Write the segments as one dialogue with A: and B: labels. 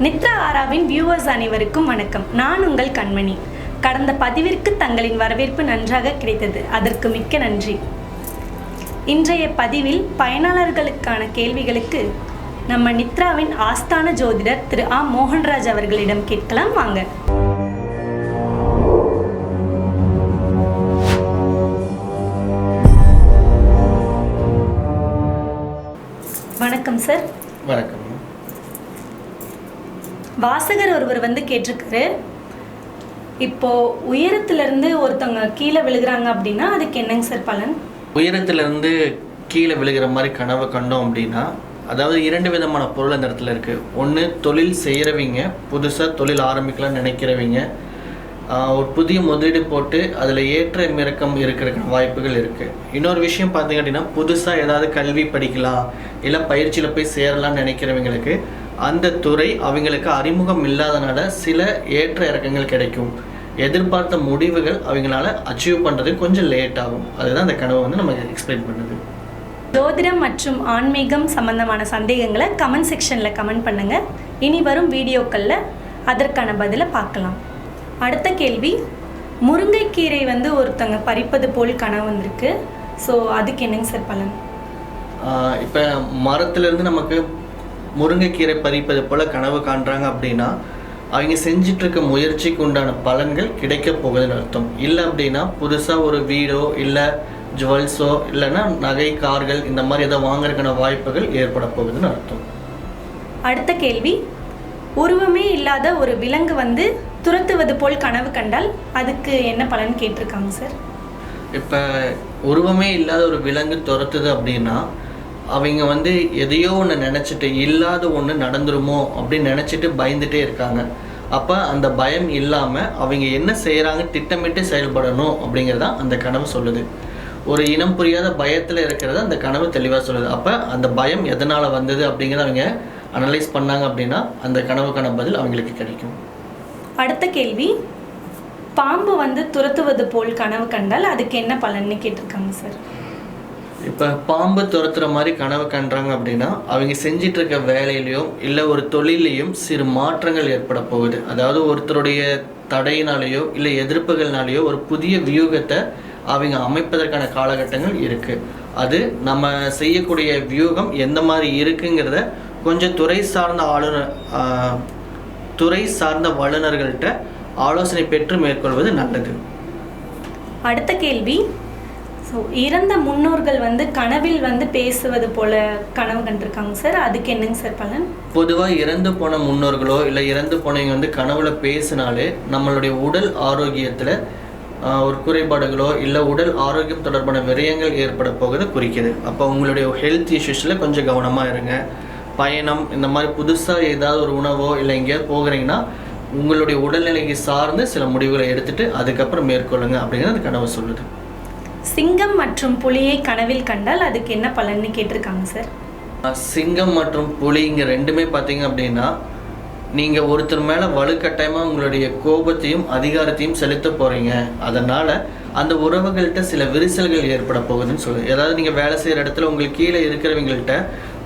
A: நித்ரா ஆராவின் viewers அனைவருக்கும் வணக்கம். நான் உங்கள் கண்மணி. கடந்த பதிவிற்கு தங்களின் வரவேற்பு நன்றாக கிடைத்தது, அதற்கு மிக்க நன்றி. இன்றைய பதிவில் பயனாளர்களுக்கான கேள்விகளுக்கு நம்ம நித்ராவின் ஆஸ்தான ஜோதிடர் திரு ஆ மோகன்ராஜ் அவர்களிடம் கேட்கலாம். வாங்க. வணக்கம் சார்.
B: வணக்கம்.
A: வாசகர் ஒருவர் கேட்டிருக்காரு, இப்போ உயரத்திலிருந்து ஒருத்தவங்க கீழே விழுகிறாங்க அப்படின்னா அதுக்கு என்னங்க சார் பலன்?
B: உயரத்திலிருந்து கீழே விழுகிற மாதிரி கனவு கண்டோம் அப்படின்னா, அதாவது 2 விதமான பொருள் அந்த இடத்துல இருக்குது. ஒன்று, தொழில் செய்கிறவங்க, புதுசாக தொழில் ஆரம்பிக்கலாம்னு நினைக்கிறவங்க ஒரு புதிய முதலீடு போட்டு அதில் ஏற்ற இறக்கம் இருக்கிறதுக்கான வாய்ப்புகள் இருக்குது. இன்னொரு விஷயம் பார்த்தீங்க அப்படின்னா, புதுசாக ஏதாவது கல்வி படிக்கலாம் இல்லை பயிற்சியில் போய் சேரலாம்னு நினைக்கிறவங்களுக்கு அந்த துறை அவங்களுக்கு அறிமுகம் இல்லாதனால சில ஏற்ற இறக்கங்கள் கிடைக்கும். எதிர்பார்த்த முடிவுகள் அவங்களால அச்சீவ் பண்ணுறது கொஞ்சம் லேட் ஆகும். அதுதான் அந்த கனவு நமக்கு எக்ஸ்பிளைன் பண்ணுது.
A: ஜோதிடம் மற்றும் ஆன்மீகம் சம்பந்தமான சந்தேகங்களை கமெண்ட் செக்ஷனில் கமெண்ட் பண்ணுங்கள். இனி வரும் வீடியோக்களில் அதற்கான பதிலை பார்க்கலாம். அடுத்த கேள்வி, முருங்கைக்கீரை ஒருத்தங்க பறிப்பது போல் கனவு வந்திருக்கு. ஸோ அதுக்கு என்னங்க சார் பலன்?
B: இப்போ மரத்துலேருந்து நமக்கு முருங்கைக்கீரை பறிப்பது போல் கனவு காண்றாங்க அப்படின்னா அவங்க செஞ்சிட்ருக்க முயற்சிக்கு உண்டான பலன்கள் கிடைக்க போகுதுன்னு அர்த்தம். இல்லை அப்படின்னா புதுசாக ஒரு வீடோ இல்லை ஜுவல்ஸோ இல்லைன்னா நகை, கார்கள் இந்த மாதிரி எதை வாங்குறதுக்கான வாய்ப்புகள் ஏற்பட போகுதுன்னு அர்த்தம்.
A: அடுத்த கேள்வி, உருவமே இல்லாத ஒரு விலங்கு துரத்துவது போல் கனவு கண்டால் அதுக்கு என்ன பலன் கேட்டிருக்காங்க சார்?
B: இப்போ உருவமே இல்லாத ஒரு விலங்கு துரத்துது அப்படின்னா அவங்க எதையோ ஒன்று நினச்சிட்டு இல்லாத ஒன்று நடந்துருமோ அப்படின்னு நினச்சிட்டு பயந்துட்டே இருக்காங்க. அப்போ அந்த பயம் இல்லாமல் அவங்க என்ன செய்கிறாங்க திட்டமிட்டு செயல்படணும் அப்படிங்கிறதான் அந்த கனவு சொல்லுது. ஒரு இனம் புரியாத பயத்தில் இருக்கிறத அந்த கனவு தெளிவாக சொல்லுது. அப்போ அந்த பயம் எதனால் வந்தது அப்படிங்கிறத அவங்க அனலைஸ் பண்ணாங்க அப்படின்னா அந்த கனவுக்கான பதில் அவங்களுக்கு கிடைக்கும்.
A: அடுத்த கேள்வி, பாம்பு துரத்துவது போல் கனவு கண்டால் அதுக்கு என்ன பலன்னு கேட்டிருக்காங்க சார்?
B: இப்போ பாம்பு துரத்துற மாதிரி கனவு கண்டாங்க அப்படின்னா அவங்க செஞ்சிட்டு இருக்க வேலையிலையோ இல்லை ஒரு தொழிலையும் சிறு மாற்றங்கள் ஏற்பட போகுது. அதாவது ஒருத்தருடைய தடையினாலேயோ இல்லை எதிர்ப்புகள்னாலேயோ ஒரு புதிய வியூகத்தை அவங்க அமைப்பதற்கான காலகட்டங்கள் இருக்குது. அது நம்ம செய்யக்கூடிய வியூகம் எந்த மாதிரி இருக்குங்கிறத கொஞ்சம் துறை சார்ந்த வல்லுநர்கள்ட்ட ஆலோசனை பெற்று மேற்கொள்வது நல்லது.
A: அடுத்த கேள்வி, ஸோ இறந்த முன்னோர்கள் கனவில் பேசுவது போல கனவு கண்டிருக்காங்க சார், அதுக்கு என்னங்க சார் பலன்?
B: பொதுவாக இறந்து போன முன்னோர்களோ இல்லை இறந்து போனவங்க கனவுல பேசினாலே நம்மளுடைய உடல் ஆரோக்கியத்தில் ஒரு குறைபாடுகளோ இல்லை உடல் ஆரோக்கியம் தொடர்பான விரயங்கள் ஏற்பட போகுது குறிக்குது. அப்போ உங்களுடைய ஹெல்த் இஷ்யூஸில் கொஞ்சம் கவனமாக இருங்க. பயணம் இந்த மாதிரி புதுசாக ஏதாவது ஒரு உணவோ இல்லை எங்கேயாவது போகிறீங்கன்னா உங்களுடைய உடல்நிலைக்கு சார்ந்து சில முடிவுகளை எடுத்துட்டு அதுக்கப்புறம் மேற்கொள்ளுங்க அப்படிங்கிறது கனவு சொல்லுது.
A: சிங்கம் மற்றும் புலியை கனவில் கண்டால் அதுக்கு என்ன பலன்னு கேட்டிருக்காங்க சார்?
B: சிங்கம் மற்றும் புலிங்க ரெண்டுமே பார்த்தீங்க அப்படின்னா நீங்கள் ஒருத்தர் மேலே வலுக்கட்டாயமாக உங்களுடைய கோபத்தையும் அதிகாரத்தையும் செலுத்த போகிறீங்க. அதனால் அந்த உறவுகள்கிட்ட சில விரிசல்கள் ஏற்பட போகுதுன்னு சொல்லுது. ஏதாவது நீங்கள் வேலை செய்கிற இடத்துல உங்களுக்கு கீழே இருக்கிறவங்கள்ட்ட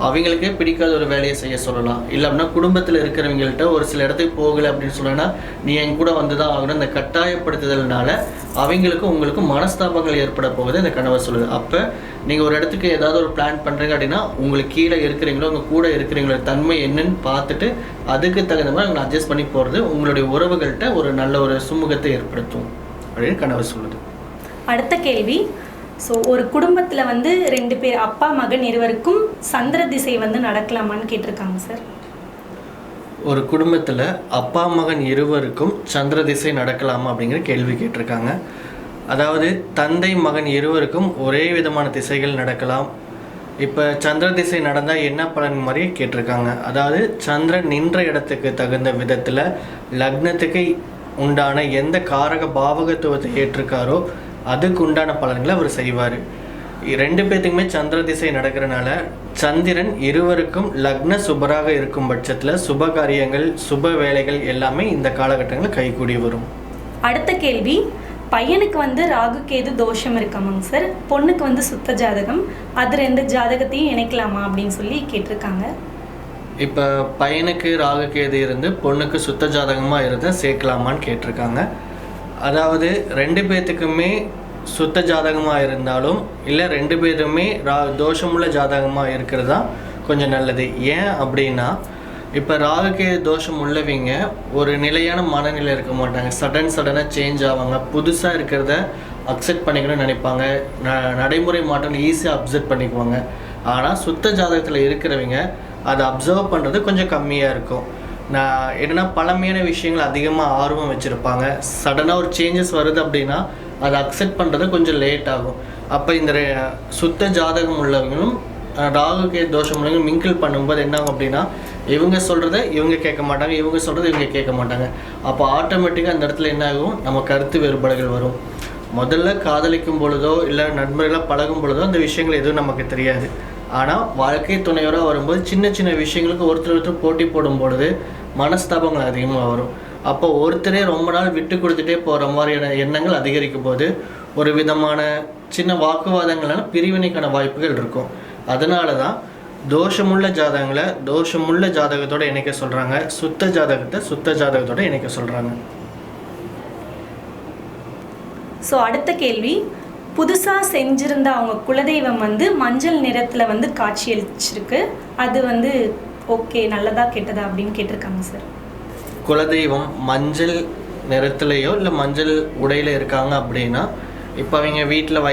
B: அவங்களுக்கே பிடிக்காத ஒரு வேலையை செய்ய சொல்லலாம். இல்லை அப்படின்னா குடும்பத்தில் இருக்கிறவங்கள்ட்ட ஒரு சில இடத்துக்கு போகலை அப்படின்னு சொல்லணும்னா நீ என் கூட தான் ஆகணும், இந்த கட்டாயப்படுத்துதல்னால அவங்களுக்கும் உங்களுக்கும் மனஸ்தாபங்கள் ஏற்பட போகுது இந்த கனவை சொல்லுது. அப்போ நீங்கள் ஒரு இடத்துக்கு ஏதாவது ஒரு பிளான் பண்ணுறீங்க அப்படின்னா உங்களுக்கு கீழே இருக்கிறீங்களோ உங்கள் கூட இருக்கிறவங்களோட தன்மை என்னன்னு பார்த்துட்டு அதுக்கு தகுந்த மாதிரி உங்களை அட்ஜஸ்ட் பண்ணி போகிறது உங்களுடைய உறவுகள்கிட்ட ஒரு நல்ல ஒரு சுமூகத்தை ஏற்படுத்தும் அப்படின்னு கனவு சொல்லுது.
A: அடுத்த கேள்வி, ஸோ ஒரு குடும்பத்தில் 2 பேர் அப்பா மகன் இருவருக்கும் சந்திர திசை நடக்கலாமான்னு கேட்டிருக்காங்க சார்.
B: ஒரு குடும்பத்தில் அப்பா மகன் இருவருக்கும் சந்திர திசை நடக்கலாமா அப்படிங்கிற கேள்வி கேட்டிருக்காங்க. அதாவது தந்தை மகன் இருவருக்கும் ஒரே விதமான திசைகள் நடக்கலாம். இப்போ சந்திர திசை நடந்தால் என்ன பலன் மாதிரி கேட்டிருக்காங்க. அதாவது சந்திரன் நின்ற இடத்துக்கு தகுந்த விதத்தில் லக்னத்துக்கு உண்டான எந்த காரக பாவகத்துவத்தை ஏற்றிருக்காரோ அதுக்கு உண்டான பலன்களை அவர் செய்வார். 2 பேர்த்துக்குமே சந்திர திசை நடக்கிறனால சந்திரன் இருவருக்கும் லக்ன சுபராக இருக்கும் பட்சத்தில் சுப காரியங்கள் சுப வேலைகள் எல்லாமே இந்த காலகட்டங்களில் கைகூடி வரும்.
A: அடுத்த கேள்வி, பையனுக்கு ராகு கேது தோஷம் இருக்காமாங்க சார், பொண்ணுக்கு சுத்த ஜாதகம், அது 2 ஜாதகத்தையும் இணைக்கலாமா அப்படின்னு சொல்லி கேட்டிருக்காங்க.
B: இப்போ பையனுக்கு ராகு கேது இருந்து பொண்ணுக்கு சுத்த ஜாதகமாக இருந்தால் சேர்க்கலாமான்னு கேட்டிருக்காங்க. அதாவது 2 பேர்த்துக்குமே சுத்த ஜாதகமாக இருந்தாலும் இல்லை 2 பேருமே தோஷமுள்ள ஜாதகமாக இருக்கிறது தான் கொஞ்சம் நல்லது. ஏன் அப்படின்னா இப்போ ராகுக்கே தோஷம் உள்ளவங்க ஒரு நிலையான மனநிலை இருக்க மாட்டாங்க. சடனாக சேஞ்ச் ஆவாங்க. புதுசாக இருக்கிறத அக்செப்ட் பண்ணிக்கணும்னு நினைப்பாங்க. நடைமுறை மாற்றம் ஈஸியாக அப்சர்வ் பண்ணிக்குவாங்க. ஆனால் சுத்த ஜாதகத்தில் இருக்கிறவங்க அதை அப்சர்வ் பண்ணுறது கொஞ்சம் கம்மியாக இருக்கும். என்னென்னா பழமையான விஷயங்கள் அதிகமாக ஆர்வம் வச்சுருப்பாங்க. சடனாக ஒரு சேஞ்சஸ் வருது அப்படின்னா அதை அக்செப்ட் பண்ணுறது கொஞ்சம் லேட் ஆகும். அப்போ இந்த சுத்த ஜாதகம் உள்ளவங்களும் ராகுக்கே தோஷம் உள்ளவங்க மிங்கிள் பண்ணும்போது என்ன ஆகும் அப்படின்னா இவங்க சொல்கிறத இவங்க கேட்க மாட்டாங்க, இவங்க சொல்கிறத இவங்க கேட்க மாட்டாங்க. அப்போ ஆட்டோமேட்டிக்காக அந்த இடத்துல என்ன ஆகும், நம்ம கருத்து வேறுபாடுகள் வரும். முதல்ல காதலிக்கும் பொழுதோ இல்லை நண்பர்களாக பழகும் பொழுதோ அந்த விஷயங்கள் எதுவும் நமக்கு தெரியாது. ஆனால் வாழ்க்கை துணையோராக வரும்போது சின்ன சின்ன விஷயங்களுக்கு ஒருத்தர் போட்டி போடும் பொழுது மனஸ்தாபங்கள் அதிகமாக வரும். அப்போ ஒருத்தரே ரொம்ப நாள் விட்டு கொடுத்துட்டே போகிற மாதிரியான எண்ணங்கள் அதிகரிக்கும் போது ஒரு விதமான சின்ன வாக்குவாதங்களான பிரிவினைக்கான வாய்ப்புகள் இருக்கும். அதனால தான் தோஷமுள்ள ஜாதகங்களை தோஷமுள்ள ஜாதகத்தோடு இணைக்க சொல்கிறாங்க, சுத்த ஜாதகத்தை சுத்த ஜாதகத்தோடு இணைக்க சொல்கிறாங்க.
A: ஸோ அடுத்த கேள்வி, புதுசாக செஞ்சுருந்த அவங்க குலதெய்வம் மஞ்சள் நிறத்தில் காட்சியளிச்சிருக்கு. அது ஓகே நல்லதா கெட்டதா அப்படின்னு கேட்டிருக்காங்க சார்.
B: குலதெய்வம் மஞ்சள் நிறத்துலையோ இல்லை மஞ்சள் உடையில் இருக்காங்க அப்படின்னா, இப்போ அவங்க வீட்டில்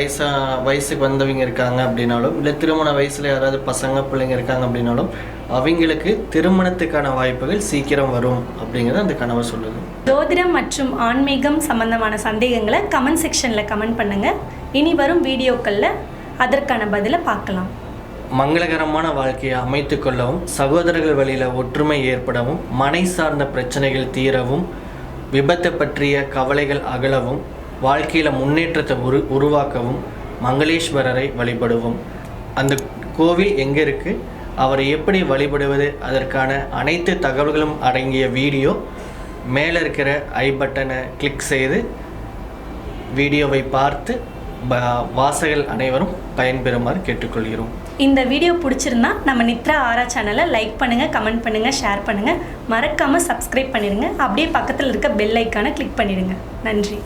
B: வயசுக்கு வந்தவங்க இருக்காங்க அப்படின்னாலும் இல்லை திருமண வயசில் யாராவது பசங்க பிள்ளைங்க இருக்காங்க அப்படின்னாலும் அவங்களுக்கு திருமணத்துக்கான வாய்ப்புகள் சீக்கிரம் வரும் அப்படிங்கிறது அந்த கனவை சொல்லுது.
A: ஜோதிடம் மற்றும் ஆன்மீகம் சம்பந்தமான சந்தேகங்களை கமெண்ட் செக்ஷனில் கமெண்ட் பண்ணுங்கள். இனி வரும் வீடியோக்களில் அதற்கான பதிலை பார்க்கலாம்.
B: மங்களகரமான வாழ்க்கையை அமைத்து கொள்ளவும், சகோதரர்கள் வழியில் ஒற்றுமை ஏற்படவும், மனை சார்ந்த பிரச்சனைகள் தீரவும், விபத்தை பற்றிய கவலைகள் அகலவும், வாழ்க்கையில் முன்னேற்றத்தை உருவாக்கவும் மங்களேஸ்வரரை வழிபடுவோம். அந்த கோவில் எங்கே இருக்குது, அவரை எப்படி வழிபடுவது, அதற்கான அனைத்து தகவல்களும் அடங்கிய வீடியோ மேலே இருக்கிற ஐ பட்டனை கிளிக் செய்து வீடியோவை பார்த்து வாசகர்கள் அனைவரும் பயன்பெறுமாறு கேட்டுக்கொள்கிறோம்.
A: இந்த வீடியோ பிடிச்சிருந்தா நம்ம நித்ரா ஆரா சேனலை லைக் பண்ணுங்கள், கமெண்ட் பண்ணுங்கள், ஷேர் பண்ணுங்கள், மறக்காமல் சப்ஸ்கிரைப் பண்ணிடுங்க. அப்படியே பக்கத்தில் இருக்க பெல் ஐக்கானை கிளிக் பண்ணிடுங்க. நன்றி.